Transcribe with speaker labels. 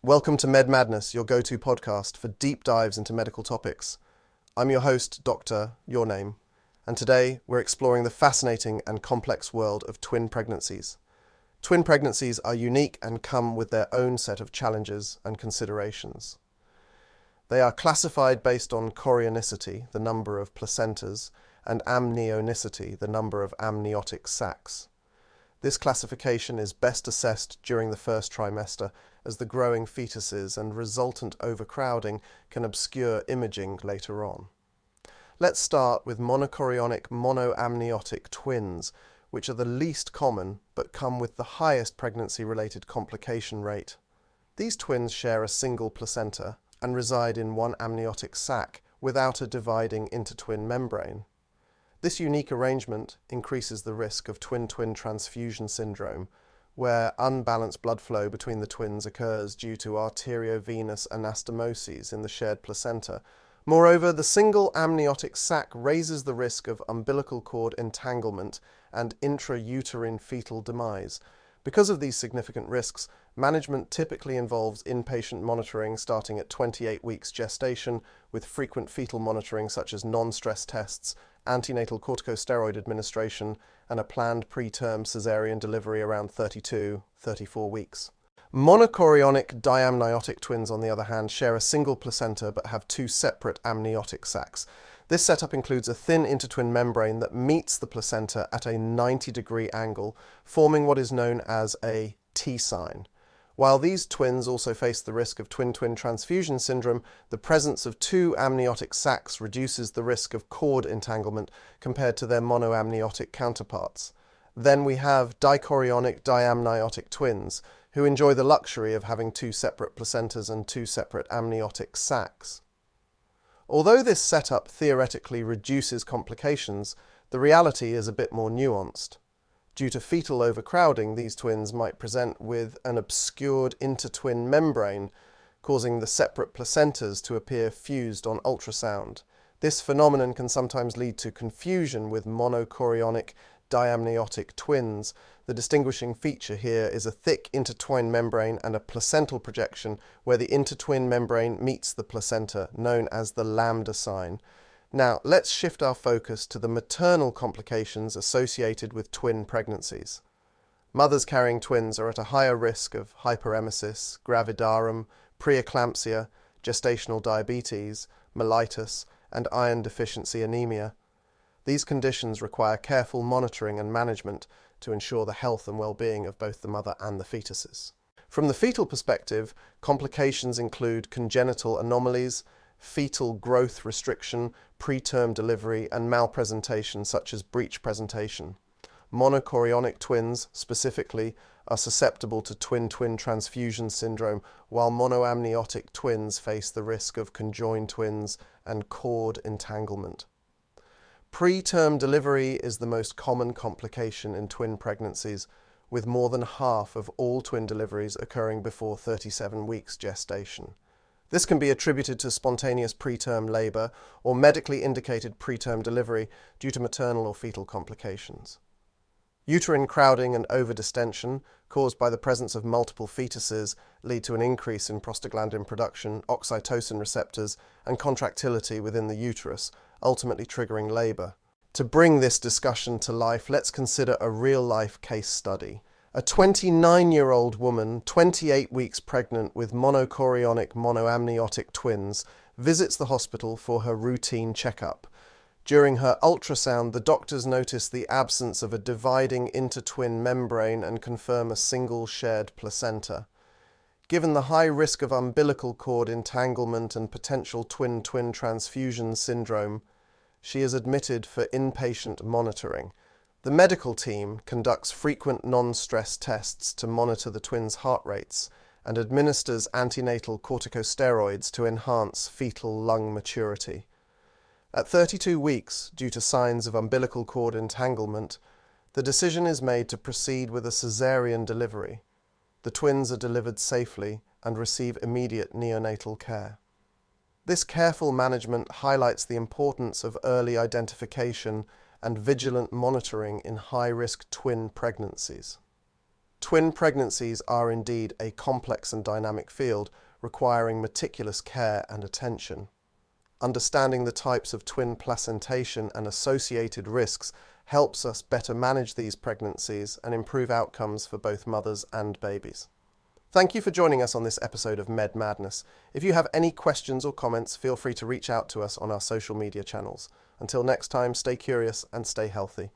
Speaker 1: Welcome to Med Madness, your go-to podcast for deep dives into medical topics. I'm your host, Dr. Your Name, and today we're exploring the fascinating and complex world of twin pregnancies. Twin pregnancies are unique and come with their own set of challenges and considerations. They are classified based on chorionicity, the number of placentas, and amnionicity, the number of amniotic sacs. This classification is best assessed during the first trimester, as the growing fetuses and resultant overcrowding can obscure imaging later on. Let's start with monochorionic monoamniotic twins, which are the least common but come with the highest pregnancy-related complication rate. These twins share a single placenta and reside in one amniotic sac without a dividing intertwin membrane. This unique arrangement increases the risk of twin-twin transfusion syndrome, where unbalanced blood flow between the twins occurs due to arteriovenous anastomoses in the shared placenta. Moreover, the single amniotic sac raises the risk of umbilical cord entanglement and intrauterine fetal demise. Because of these significant risks, management typically involves inpatient monitoring starting at 28 weeks gestation, with frequent fetal monitoring such as non-stress tests, antenatal corticosteroid administration, and a planned preterm caesarean delivery around 32-34 weeks. Monochorionic diamniotic twins, on the other hand, share a single placenta but have two separate amniotic sacs. This setup includes a thin intertwin membrane that meets the placenta at a 90-degree angle, forming what is known as a T-sign. While these twins also face the risk of twin-twin transfusion syndrome, the presence of two amniotic sacs reduces the risk of cord entanglement compared to their monoamniotic counterparts. Then we have dichorionic diamniotic twins, who enjoy the luxury of having two separate placentas and two separate amniotic sacs. Although this setup theoretically reduces complications, the reality is a bit more nuanced. Due to fetal overcrowding, these twins might present with an obscured intertwin membrane, causing the separate placentas to appear fused on ultrasound. This phenomenon can sometimes lead to confusion with monochorionic diamniotic twins. The distinguishing feature here is a thick intertwined membrane and a placental projection where the intertwin membrane meets the placenta, known as the lambda sign. Now, let's shift our focus to the maternal complications associated with twin pregnancies. Mothers carrying twins are at a higher risk of hyperemesis, gravidarum, preeclampsia, gestational diabetes, mellitus, and iron deficiency anemia. These conditions require careful monitoring and management to ensure the health and well-being of both the mother and the fetuses. From the fetal perspective, complications include congenital anomalies, fetal growth restriction, preterm delivery, and malpresentation such as breech presentation. Monochorionic twins, specifically, are susceptible to twin-twin transfusion syndrome, while monoamniotic twins face the risk of conjoined twins and cord entanglement. Preterm delivery is the most common complication in twin pregnancies, with more than half of all twin deliveries occurring before 37 weeks gestation. This can be attributed to spontaneous preterm labour or medically indicated preterm delivery due to maternal or fetal complications. Uterine crowding and overdistension, caused by the presence of multiple fetuses, lead to an increase in prostaglandin production, oxytocin receptors, and contractility within the uterus, ultimately triggering labour. To bring this discussion to life, let's consider a real-life case study. A 29-year-old woman, 28 weeks pregnant with monochorionic monoamniotic twins, visits the hospital for her routine checkup. During her ultrasound, the doctors notice the absence of a dividing intertwin membrane and confirm a single shared placenta. Given the high risk of umbilical cord entanglement and potential twin-twin transfusion syndrome, she is admitted for inpatient monitoring. The medical team conducts frequent non-stress tests to monitor the twins' heart rates and administers antenatal corticosteroids to enhance fetal lung maturity. At 32 weeks, due to signs of umbilical cord entanglement, the decision is made to proceed with a caesarean delivery. The twins are delivered safely and receive immediate neonatal care. This careful management highlights the importance of early identification and vigilant monitoring in high-risk twin pregnancies. Twin pregnancies are indeed a complex and dynamic field requiring meticulous care and attention. Understanding the types of twin placentation and associated risks helps us better manage these pregnancies and improve outcomes for both mothers and babies. Thank you for joining us on this episode of Med Madness. If you have any questions or comments, feel free to reach out to us on our social media channels. Until next time, stay curious and stay healthy.